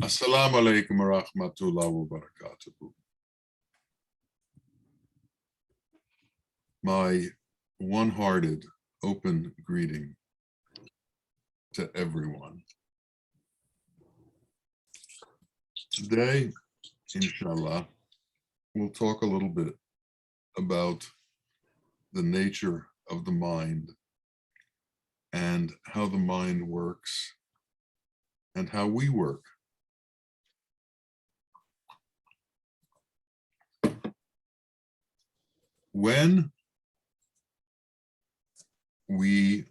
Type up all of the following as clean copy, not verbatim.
Assalamu alaikum wa rahmatullahi wa barakatuh. My one-hearted, open greeting to everyone. Today, inshallah, we'll talk a little bit about the nature of the mind and how the mind works and how we work. When we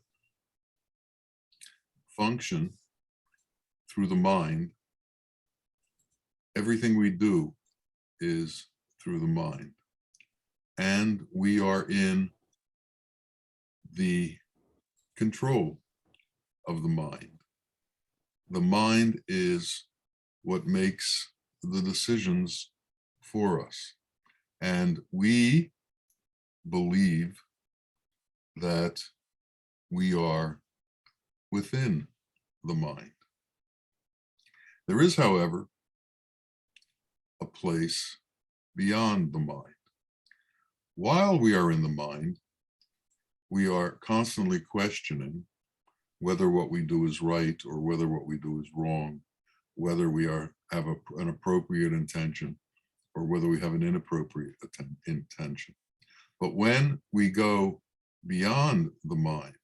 function through the mind, everything we do is through the mind. And we are in the control of the mind. The mind is what makes the decisions for us. And we believe that we are within the mind. There is, however, a place beyond the mind. While we are in the mind, we are constantly questioning whether what we do is right or whether what we do is wrong, whether we have an appropriate intention or whether we have an inappropriate intention. But when we go beyond the mind,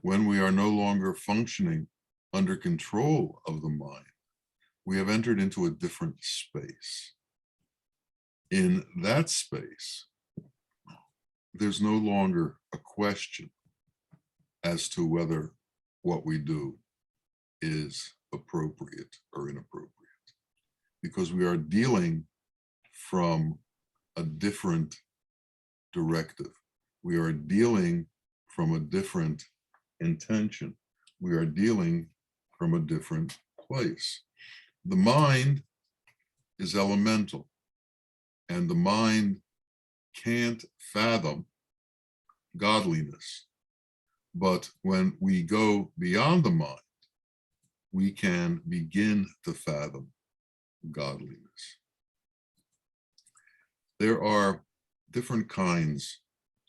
when we are no longer functioning under control of the mind, we have entered into a different space. In that space, there's no longer a question as to whether what we do is appropriate or inappropriate, because we are dealing from a different directive. We are dealing from a different intention. We are dealing from a different place. The mind is elemental, and the mind can't fathom godliness. But when we go beyond the mind, we can begin to fathom godliness. There are different kinds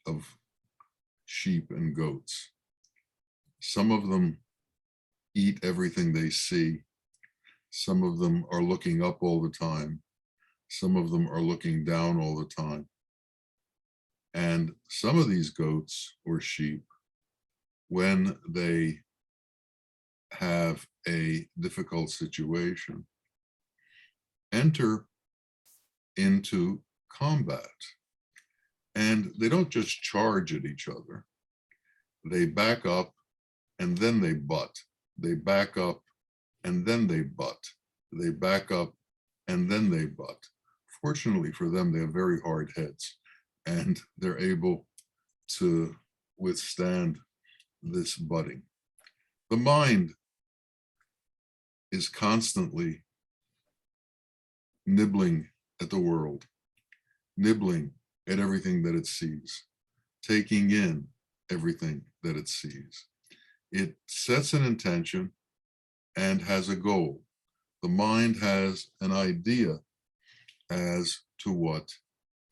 of sheep and goats. Some of them eat everything they see. Some of them are looking up all the time. Some of them are looking down all the time. And some of these goats or sheep, when they have a difficult situation, enter into combat. And they don't just charge at each other. They back up and then they butt. They back up and then they butt. They back up and then they butt. Fortunately for them, they have very hard heads and they're able to withstand this butting. The mind is constantly nibbling at the world, nibbling at everything that it sees, taking in everything that it sees. It sets an intention and has a goal. The mind has an idea as to what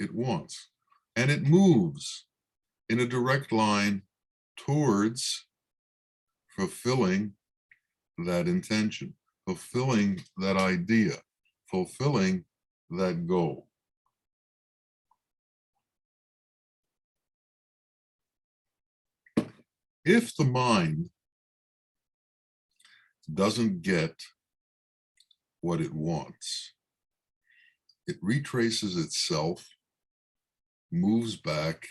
it wants, and it moves in a direct line towards fulfilling that intention, fulfilling that idea, fulfilling that goal. If the mind doesn't get what it wants, it retraces itself, moves back,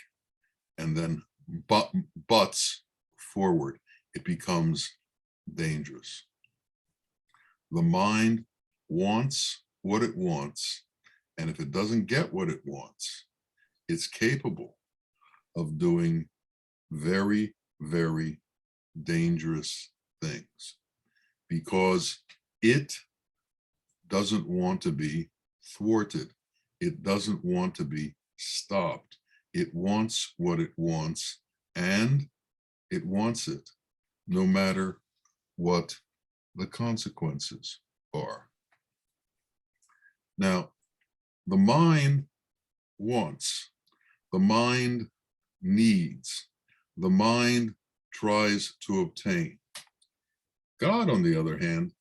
and then butts forward. It becomes dangerous. The mind wants what it wants, and if it doesn't get what it wants, it's capable of doing very, very dangerous things, because it doesn't want to be thwarted. It doesn't want to be stopped. It wants what it wants, and it wants it no matter what the consequences are. Now, the mind wants, the mind needs, the mind tries to obtain. God, on the other hand,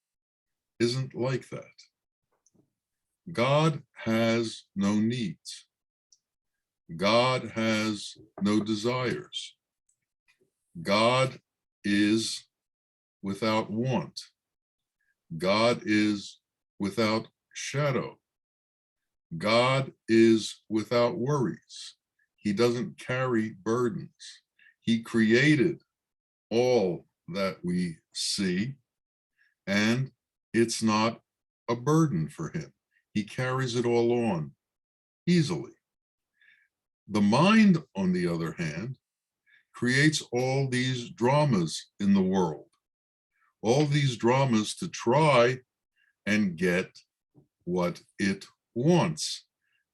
isn't like that. God has no needs. God has no desires. God is without want. God is without shadow. God is without worries. He doesn't carry burdens. He created all that we see, and it's not a burden for him. He carries it all on easily. The mind, on the other hand, creates all these dramas in the world, all these dramas to try and get what it wants.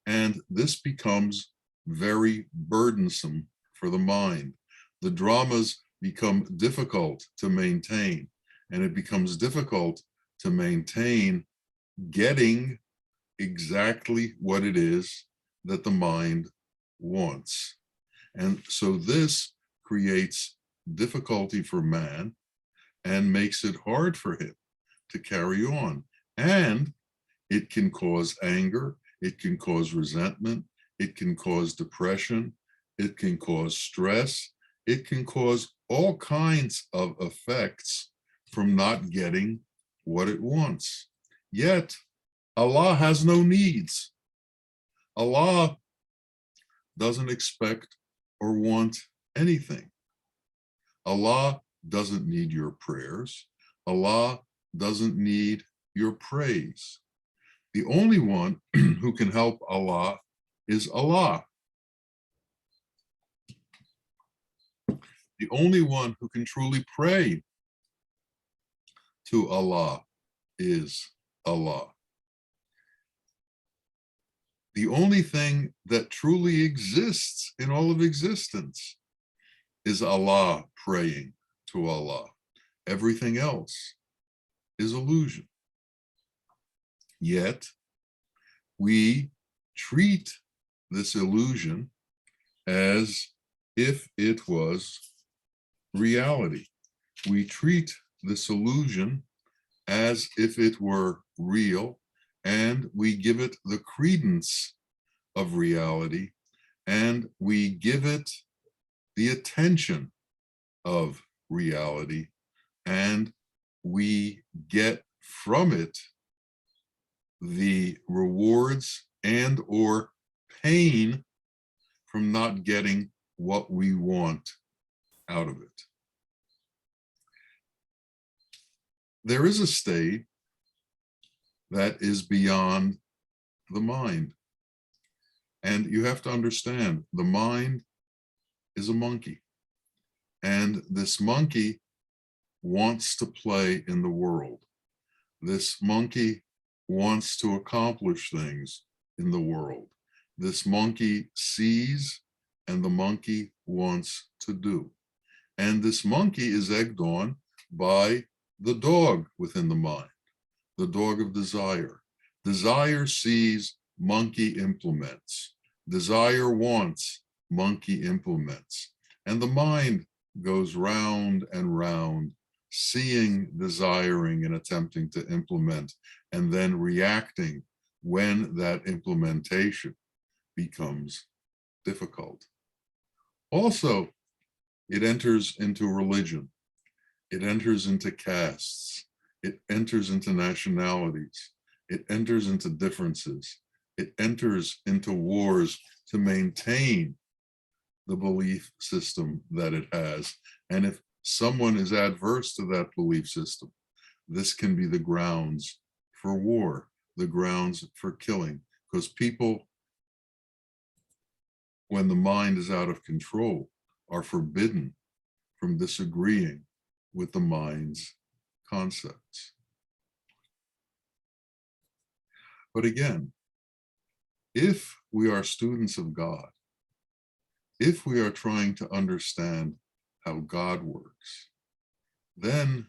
And this becomes very burdensome for the mind. The dramas become difficult to maintain, and it becomes difficult to maintain getting exactly what it is that the mind wants. And so this creates difficulty for man and makes it hard for him to carry on. And it can cause anger, it can cause resentment, it can cause depression, it can cause stress, it can cause all kinds of effects from not getting what it wants. Yet, Allah has no needs. Allah doesn't expect or want anything. Allah doesn't need your prayers. Allah doesn't need your praise. The only one who can help Allah is Allah. The only one who can truly pray to Allah is Allah. The only thing that truly exists in all of existence is Allah praying to Allah. Everything else is illusion. Yet, we treat this illusion as if it was reality. We treat this illusion as if it were real, and we give it the credence of reality, and we give it the attention of reality, and we get from it the rewards and or pain from not getting what we want out of it. There is a state that is beyond the mind. And you have to understand, the mind is a monkey. And this monkey wants to play in the world. This monkey wants to accomplish things in the world. This monkey sees, and the monkey wants to do. And this monkey is egged on by the dog within the mind, the dog of desire. Desire sees, monkey implements. Desire wants, monkey implements. And the mind goes round and round, seeing, desiring, and attempting to implement, and then reacting when that implementation becomes difficult. Also, it enters into religion. It enters into castes. It enters into nationalities. It enters into differences. It enters into wars to maintain the belief system that it has. And if someone is adverse to that belief system, this can be the grounds for war, the grounds for killing, because people, when the mind is out of control, are forbidden from disagreeing with the mind's concepts. But again, if we are students of God, if we are trying to understand how God works, then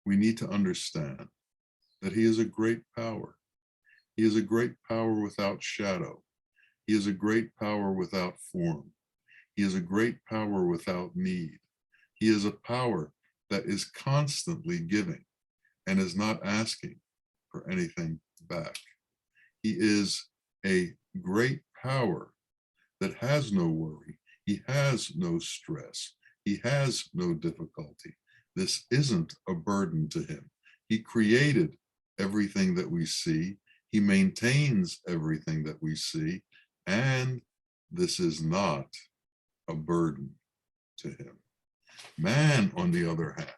we need to understand that he is a great power. He is a great power without shadow. He is a great power without form. He is a great power without need. He is a power that is constantly giving and is not asking for anything back. He is a great power that has no worry. He has no stress. He has no difficulty. This isn't a burden to him. He created everything that we see. He maintains everything that we see. And this is not a burden to him. Man, on the other hand,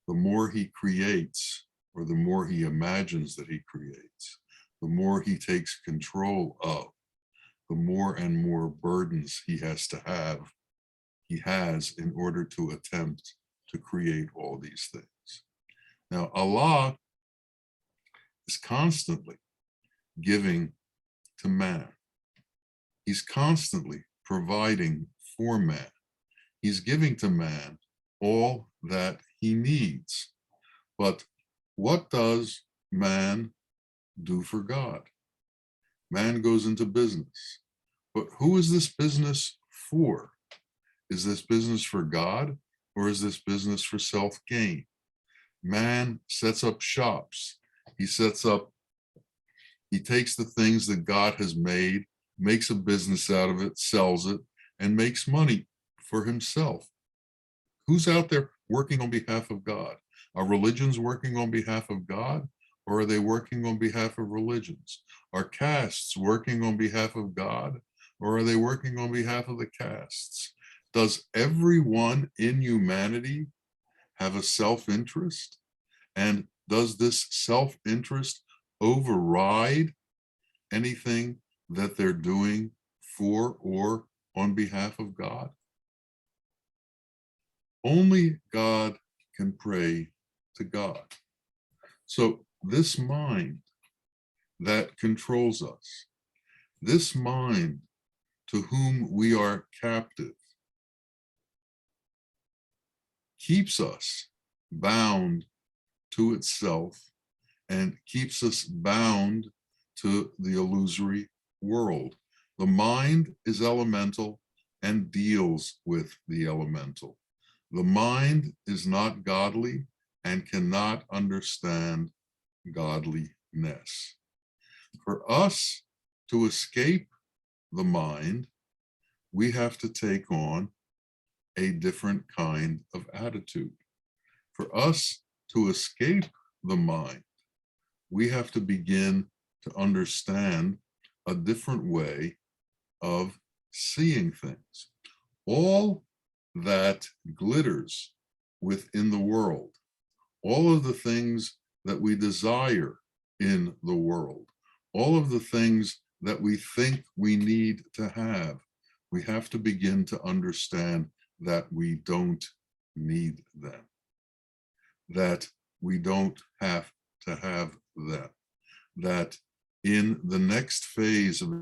the more he creates, or the more he imagines that he creates, the more he takes control of, the more and more burdens he has in order to attempt to create all these things. Now, Allah is constantly giving to man. He's constantly providing for man. He's giving to man all that he needs. But what does man do for God? Man goes into business. But who is this business for? Is this business for God, or is this business for self-gain? Man sets up shops. He takes the things that God has made, makes a business out of it, sells it, and makes money for himself. Who's out there working on behalf of God? Are religions working on behalf of God, or are they working on behalf of religions? Are castes working on behalf of God, or are they working on behalf of the castes? Does everyone in humanity have a self-interest? And does this self-interest override anything that they're doing for or on behalf of God? Only God can pray to God. So this mind that controls us, this mind to whom we are captive, keeps us bound to itself and keeps us bound to the illusory world. The mind is elemental and deals with the elemental. The mind is not godly and cannot understand godliness. For us to escape the mind, we have to take on a different kind of attitude. For us to escape the mind, we have to begin to understand a different way of seeing things. All that glitters within the world, all of the things that we desire in the world, all of the things that we think we need to have, we have to begin to understand that we don't need them, that we don't have to have them, that in the next phase of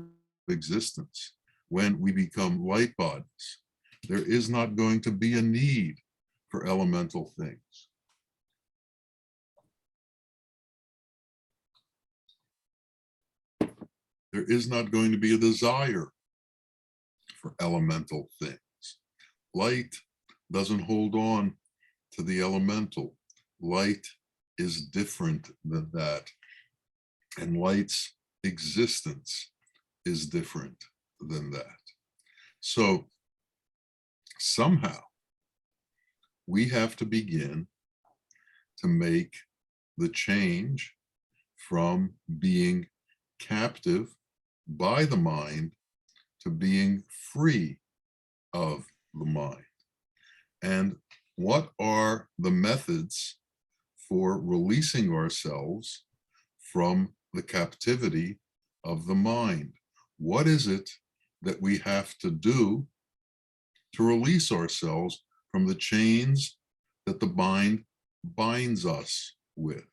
existence, when we become light bodies, there is not going to be a need for elemental things. There is not going to be a desire for elemental things. Light doesn't hold on to the elemental. Light is different than that. And light's existence is different than that. So somehow we have to begin to make the change from being captive by the mind to being free of the mind. And what are the methods for releasing ourselves from the captivity of the mind? What is it that we have to do to release ourselves from the chains that the mind binds us with?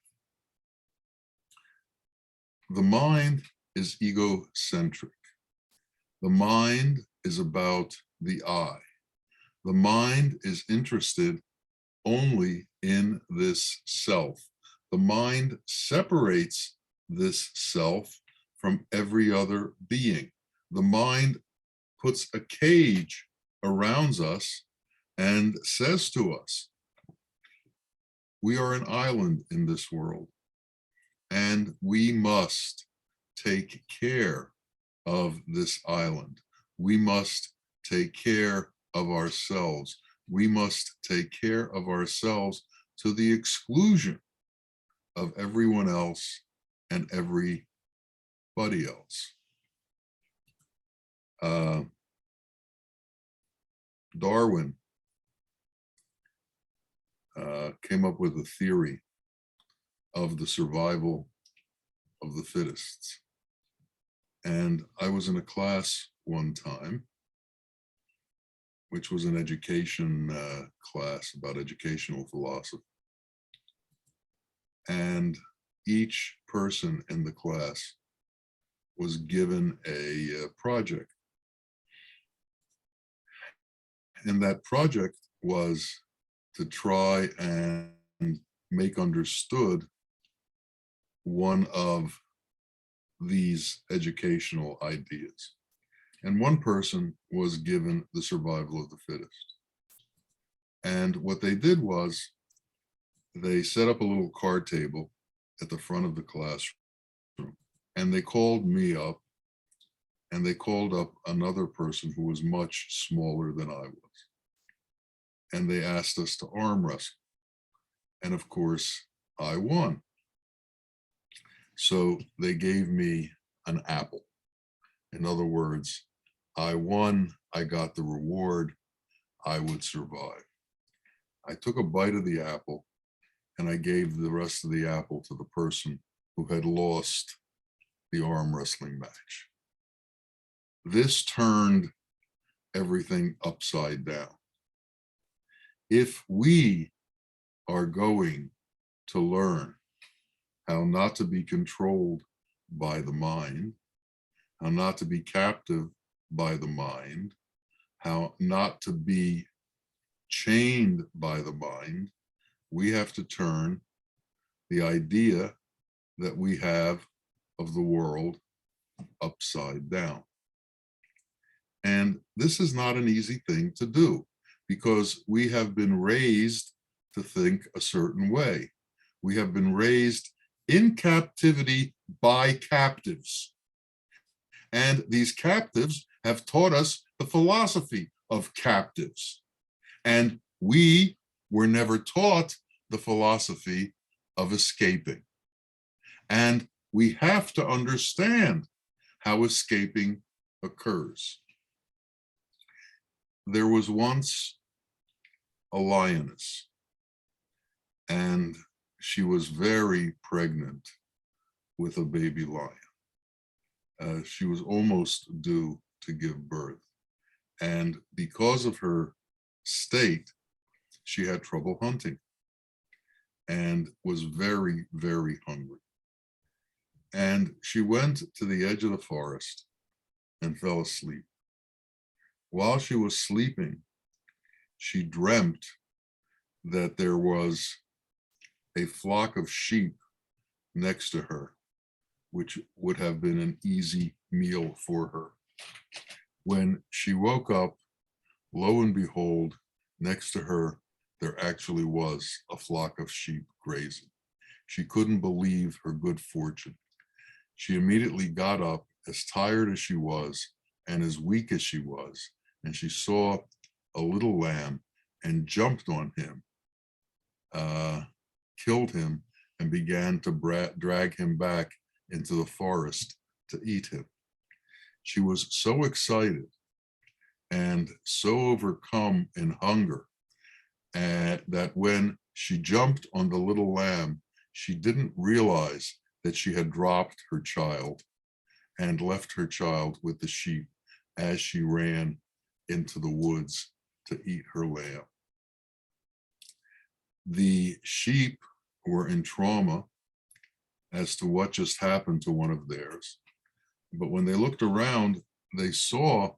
The mind is egocentric. The mind is about the I. The mind is interested only in this self. The mind separates this self from every other being. The mind puts a cage around us and says to us, we are an island in this world, and we must take care of this island. We must take care of ourselves. We must take care of ourselves to the exclusion of everyone else and everybody else. Darwin came up with a theory of the survival of the fittest. And I was in a class one time, which was an education class about educational philosophy. And each person in the class was given a project. And that project was to try and make understood one of these educational ideas. And one person was given the survival of the fittest. And what they did was they set up a little card table at the front of the classroom, and they called me up, and they called up another person who was much smaller than I was. And they asked us to arm wrestle. And of course, I won. So they gave me an apple. In other words, I won, I got the reward, I would survive. I took a bite of the apple, and I gave the rest of the apple to the person who had lost the arm wrestling match. This turned everything upside down. If we are going to learn how not to be controlled by the mind, how not to be captive by the mind, how not to be chained by the mind, we have to turn the idea that we have of the world upside down. And this is not an easy thing to do, because we have been raised to think a certain way. We have been raised in captivity by captives. And these captives have taught us the philosophy of captives. And we were never taught the philosophy of escaping. And we have to understand how escaping occurs. There was once a lioness, and she was very pregnant with a baby lion. She was almost due to give birth. And because of her state, she had trouble hunting and was very, very hungry. And she went to the edge of the forest and fell asleep. While she was sleeping, she dreamt that there was a flock of sheep next to her, which would have been an easy meal for her. When she woke up, lo and behold, next to her, there actually was a flock of sheep grazing. She couldn't believe her good fortune. She immediately got up, as tired as she was and as weak as she was, and she saw a little lamb and jumped on him, killed him, and began to drag him back into the forest to eat him. She was so excited and so overcome in hunger that when she jumped on the little lamb, she didn't realize that she had dropped her child and left her child with the sheep as she ran into the woods to eat her lamb. The sheep were in trauma as to what just happened to one of theirs. But when they looked around, they saw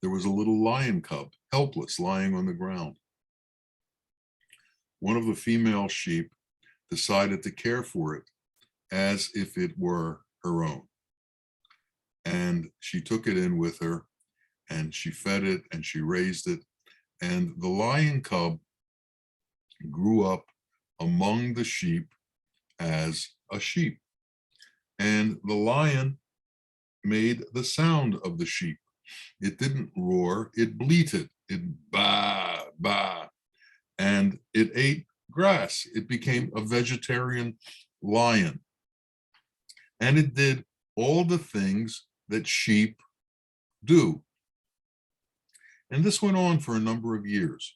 there was a little lion cub, helpless, lying on the ground. one of the female sheep decided to care for it as if it were her own. And she took it in with her, and she fed it, and she raised it. And the lion cub grew up among the sheep as a sheep. And the lion made the sound of the sheep. It didn't roar, it bleated. It bah, bah. And it ate grass. It became a vegetarian lion. And it did all the things that sheep do. And this went on for a number of years.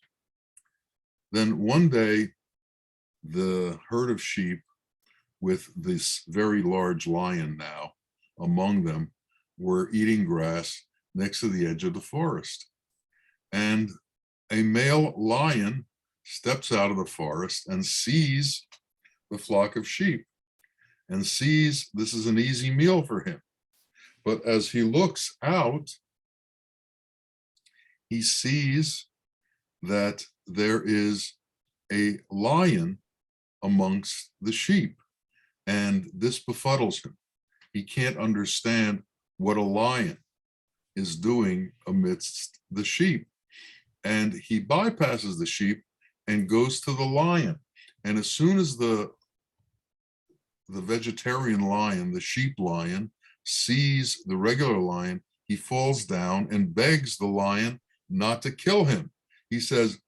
Then one day, the herd of sheep, with this very large lion now among them, were eating grass next to the edge of the forest. And a male lion steps out of the forest and sees the flock of sheep and sees this is an easy meal for him. But as he looks out, he sees that there is a lion amongst the sheep, and this befuddles him. He can't understand what a lion is doing amidst the sheep. And he bypasses the sheep and goes to the lion. And as soon as the vegetarian lion, the sheep lion, sees the regular lion, he falls down and begs the lion not to kill him. He says,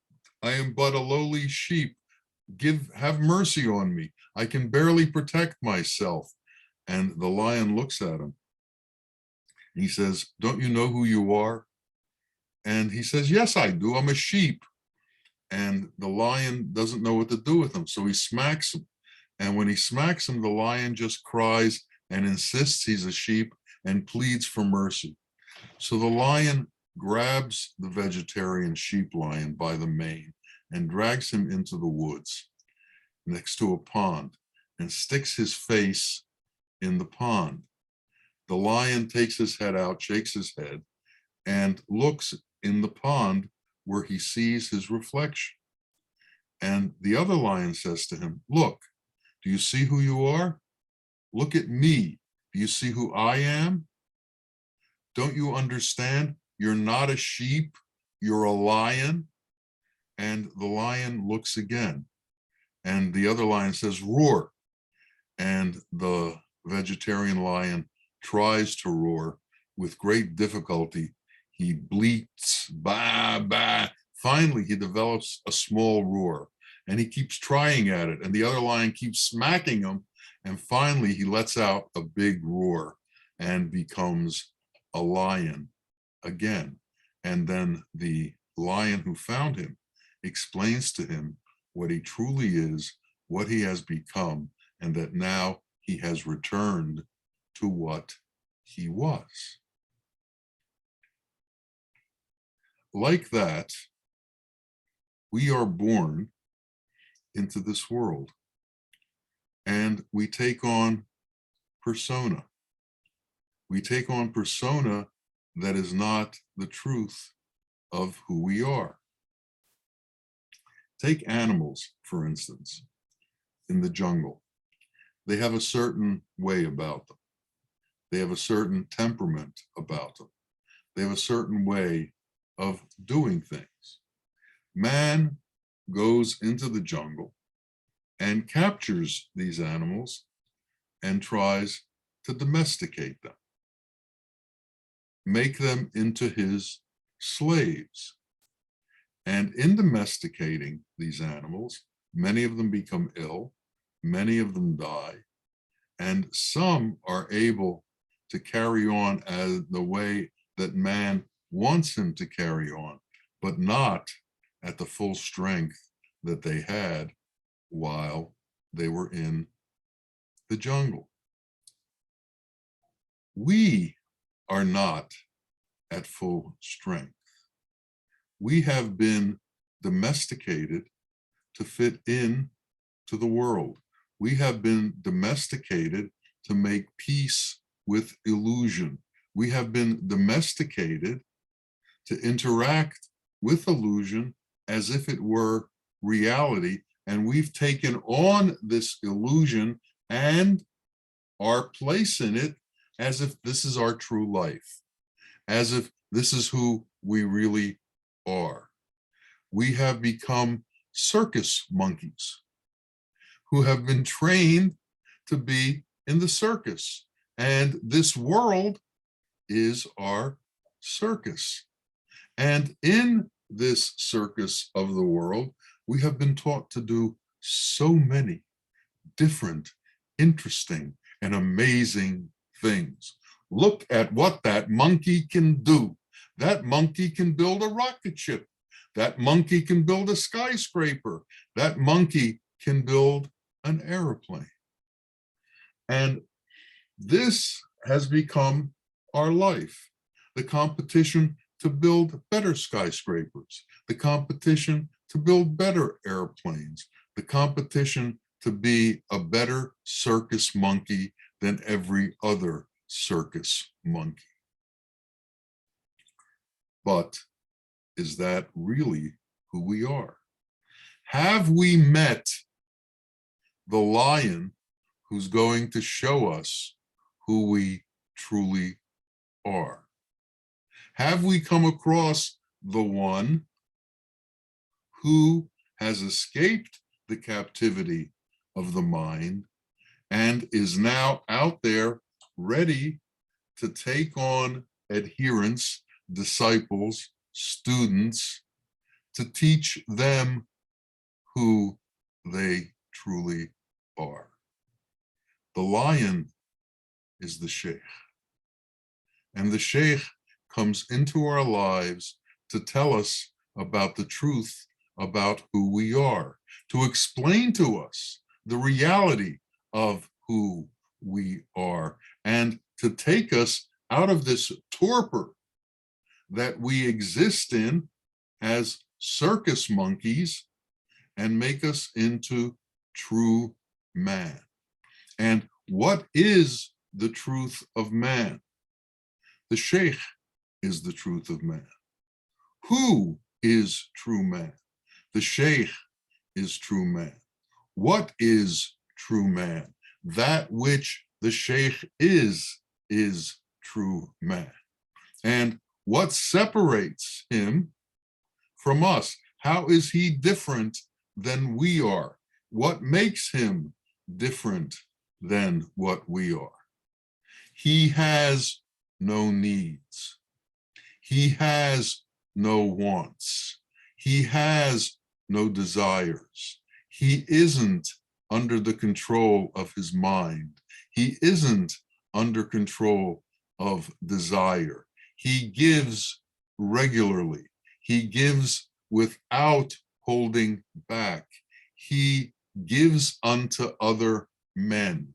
"I am but a lowly sheep. Have mercy on me. I can barely protect myself." And the lion looks at him. He says, "Don't you know who you are?" And he says, "Yes, I do. I'm a sheep." And the lion doesn't know what to do with him, so he smacks him. And when he smacks him, the lion just cries and insists he's a sheep and pleads for mercy. So the lion grabs the vegetarian sheep lion by the mane and drags him into the woods next to a pond and sticks his face in the pond. The lion takes his head out, shakes his head, and looks in the pond where he sees his reflection. And the other lion says to him, "Look, do you see who you are? Look at me. Do you see who I am? Don't you understand? You're not a sheep, you're a lion." And the lion looks again. And the other lion says, "Roar." And the vegetarian lion tries to roar. With great difficulty, he bleats, bah, bah. Finally, he develops a small roar, and he keeps trying at it, and the other lion keeps smacking him, and finally he lets out a big roar and becomes a lion again. And then the lion who found him explains to him what he truly is, what he has become, and that now he has returned to what he was. Like that, we are born into this world, and we take on persona. We take on persona that is not the truth of who we are. Take animals, for instance, in the jungle. They have a certain way about them. They have a certain temperament about them. They have a certain way of doing things. Man goes into the jungle and captures these animals and tries to domesticate them, make them into his slaves. And in domesticating these animals, many of them become ill, many of them die, and some are able to carry on as the way that man wants him to carry on, but not at the full strength that they had while they were in the jungle. We are not at full strength. We have been domesticated to fit in to the world. We have been domesticated to make peace with illusion. We have been domesticated to interact with illusion as if it were reality And we've taken on this illusion and our place in it as if this is our true life, as if this is who we really are. We have become circus monkeys who have been trained to be in the circus. And this world is our circus. And in this circus of the world, we have been taught to do so many different, interesting, and amazing things. Look at what that monkey can do. That monkey can build a rocket ship. That monkey can build a skyscraper. That monkey can build an airplane. And this has become our life. The competition to build better skyscrapers, the competition to build better airplanes, the competition to be a better circus monkey than every other circus monkey. But is that really who we are? Have we met the lion who's going to show us who we truly are? Have we come across the one who has escaped the captivity of the mind and is now out there ready to take on adherents, disciples, students, to teach them who they truly are? The lion is the sheikh. And the sheikh comes into our lives to tell us about the truth about who we are, to explain to us the reality of who we are, and to take us out of this torpor that we exist in as circus monkeys and make us into true man. And what is the truth of man? The sheikh is the truth of man. Who is true man? The sheikh is true man. What is true man? That which the sheikh is true man. And what separates him from us? How is he different than we are? What makes him different than what we are? He has no needs. He has no wants. He has no desires. He isn't under the control of his mind. He isn't under control of desire. He gives regularly. He gives without holding back. He gives unto other men.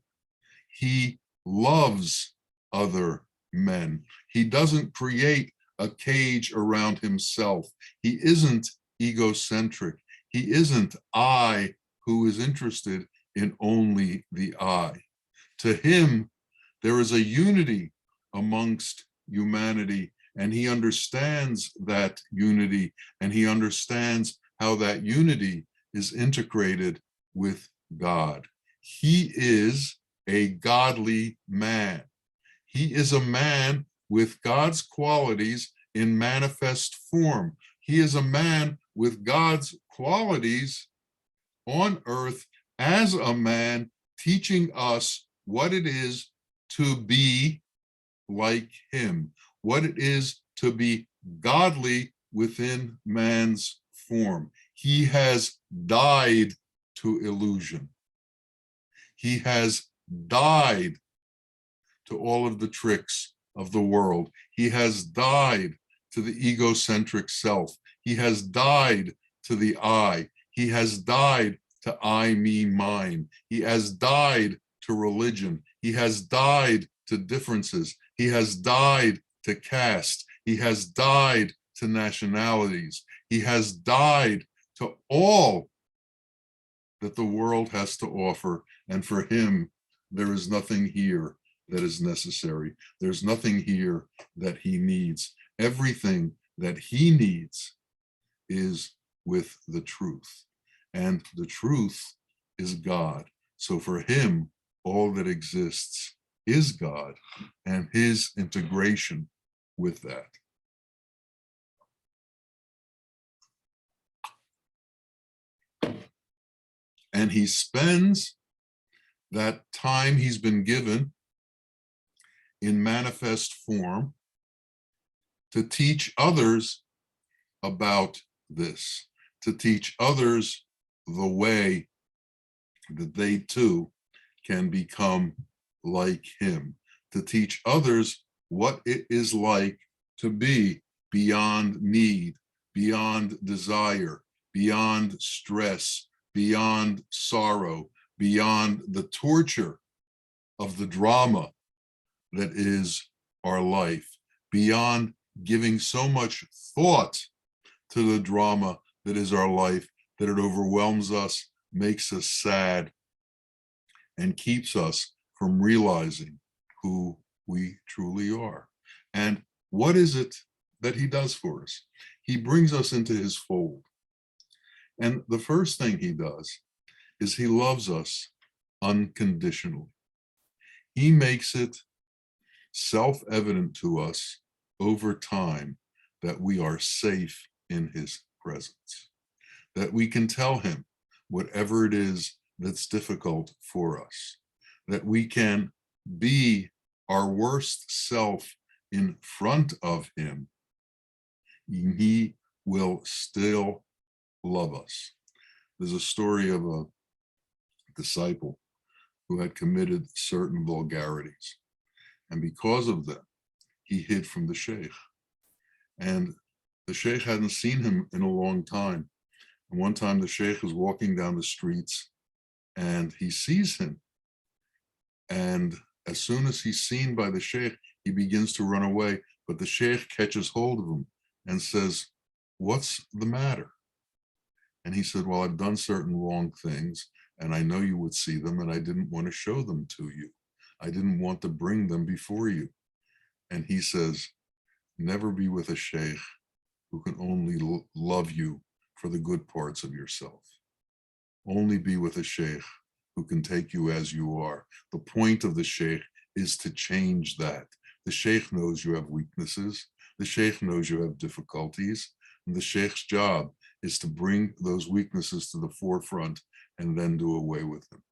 He loves other men. He doesn't create a cage around himself. He isn't egocentric. He isn't I who is interested in only the I. To him, there is a unity amongst humanity, and he understands that unity, and he understands how that unity is integrated with God. He is a godly man. He is a man with God's qualities in manifest form. He is a man with God's qualities on earth as a man, teaching us what it is to be like him, what it is to be godly within man's form. He has died to illusion. He has died to all of the tricks of the world. He has died to the egocentric self. He has died to the I. He has died to I, me, mine. He has died to religion. He has died to differences. He has died to caste. He has died to nationalities. He has died to all that the world has to offer. And for him, there is nothing here that is necessary. There's nothing here that he needs. Everything that he needs is with the truth. and the truth is God. So for him, all that exists is God and his integration with that. And he spends that time he's been given in manifest form to teach others about this, to teach others the way that they too can become like him, to teach others what it is like to be beyond need, beyond desire, beyond stress, beyond sorrow, beyond the torture of the drama that is our life, beyond giving so much thought to the drama that is our life that it overwhelms us, makes us sad, and keeps us from realizing who we truly are. And what is it that he does for us? He brings us into his fold. And the first thing he does is he loves us unconditionally. He makes it self-evident to us over time that we are safe in his presence, that we can tell him whatever it is that's difficult for us, that we can be our worst self in front of him. He will still love us. There's a story of a disciple who had committed certain vulgarities, and because of them, he hid from the sheikh. And the sheikh hadn't seen him in a long time. And one time the sheikh was walking down the streets and he sees him. And as soon as he's seen by the sheikh, he begins to run away, but the sheikh catches hold of him and says, "What's the matter?" And he said, "Well, I've done certain wrong things, and I know you would see them, and I didn't want to show them to you. I didn't want to bring them before you." And he says, "Never be with a sheikh who can only love you for the good parts of yourself. Only be with a sheikh who can take you as you are. The point of the sheikh is to change that. The sheikh knows you have weaknesses. The sheikh knows you have difficulties. And the sheikh's job is to bring those weaknesses to the forefront and then do away with them.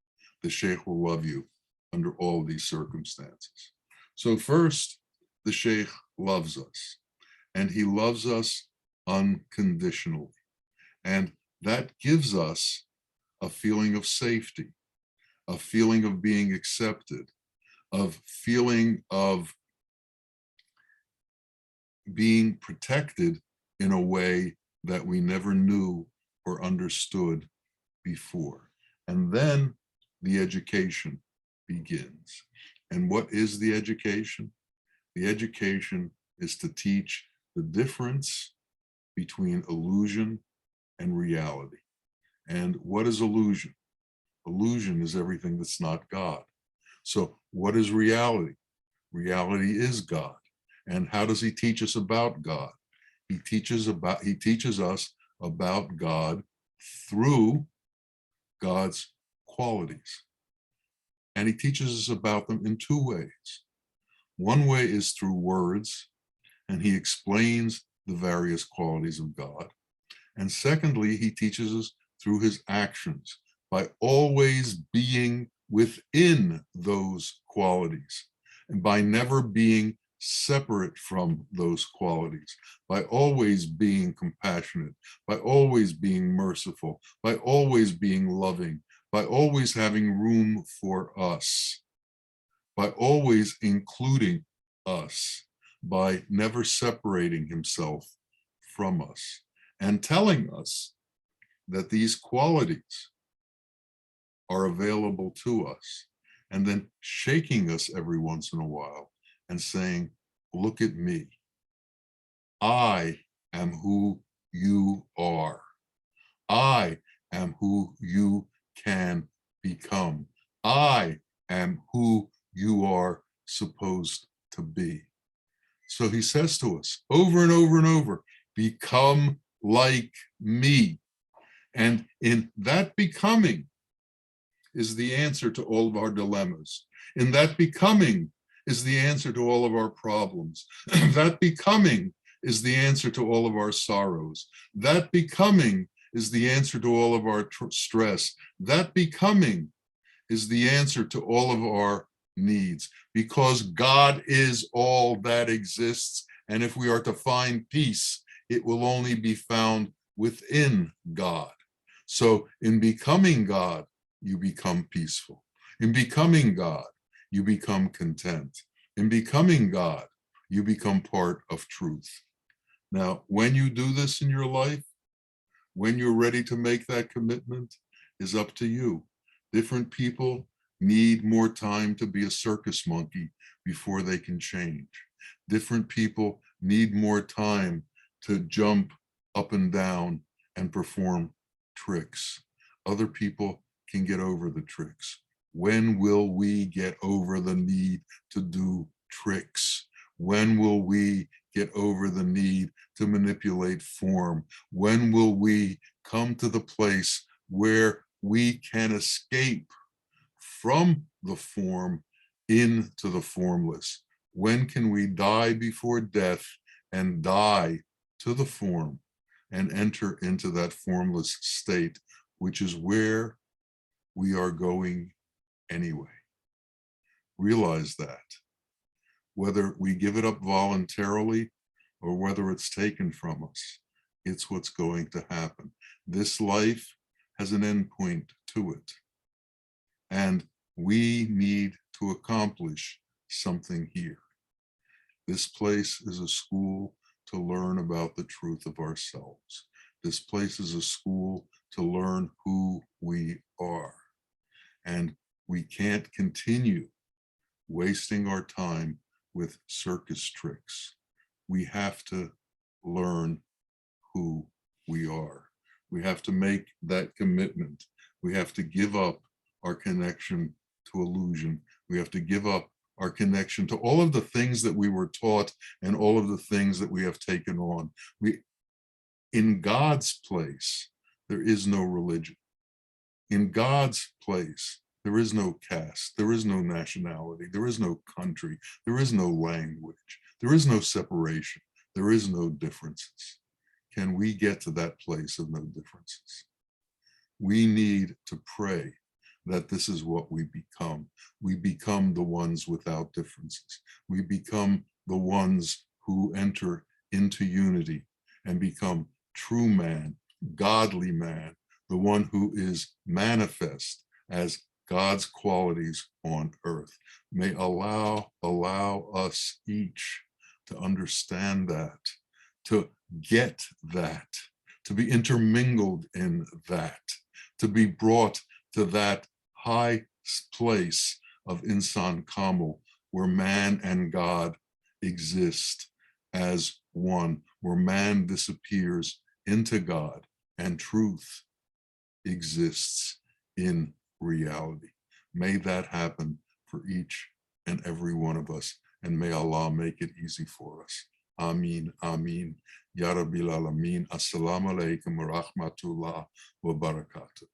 The sheikh will love you under all these circumstances." So first, the sheikh loves us, and he loves us unconditionally. And that gives us a feeling of safety, a feeling of being accepted, of feeling of being protected in a way that we never knew or understood before. And then the education begins. And what is the education? The education is to teach the difference between illusion and reality. And what is illusion? Illusion is everything that's not God. So what is reality? Reality is God. And how does he teach us about God? He teaches us about God through God's qualities. And he teaches us about them in two ways. One way is through words, and he explains the various qualities of God. And secondly, he teaches us through his actions, by always being within those qualities, and by never being separate from those qualities, by always being compassionate, by always being merciful, by always being loving, by always having room for us, by always including us, by never separating himself from us, and telling us that these qualities are available to us, and then shaking us every once in a while and saying, "Look at me. I am who you are. I am who you can become. I am who you are supposed to be." So he says to us over and over and over, "Become like me. And in that becoming is the answer to all of our dilemmas. In that becoming is the answer to all of our problems. That becoming is the answer to all of our sorrows. That becoming is the answer to all of our stress. That becoming is the answer to all of our needs, because God is all that exists. And if we are to find peace, it will only be found within God. So in becoming God, you become peaceful. In becoming God, you become content. In becoming God, you become part of truth. Now, when you do this in your life, when you're ready to make that commitment, is up to you. Different people need more time to be a circus monkey before they can change. Different people need more time to jump up and down and perform tricks. Other people can get over the tricks. When will we get over the need to do tricks? When will we get over the need to manipulate form? When will we come to the place where we can escape from the form into the formless? When can we die before death and die to the form and enter into that formless state, which is where we are going anyway? Realize that. Whether we give it up voluntarily or whether it's taken from us, it's what's going to happen. This life has an end point to it. And we need to accomplish something here. This place is a school to learn about the truth of ourselves. This place is a school to learn who we are. And we can't continue wasting our time with circus tricks. We have to learn who we are. We have to make that commitment. We have to give up our connection to illusion. We have to give up our connection to all of the things that we were taught and all of the things that we have taken on. In God's place, there is no religion. In God's place, there is no caste, there is no nationality, there is no country, there is no language, there is no separation, there is no differences. Can we get to that place of no differences? We need to pray that this is what we become. We become the ones without differences. We become the ones who enter into unity and become true man, godly man, the one who is manifest as God's qualities on earth. May allow us each to understand that, to get that, to be intermingled in that, to be brought to that high place of Insan Kamil, where man and God exist as one, where man disappears into God and truth exists in reality. May that happen for each and every one of us, and may Allah make it easy for us. Ameen, ameen. Ya Rabbil Alameen. Assalamu alaikum wa rahmatullah wa barakatuh.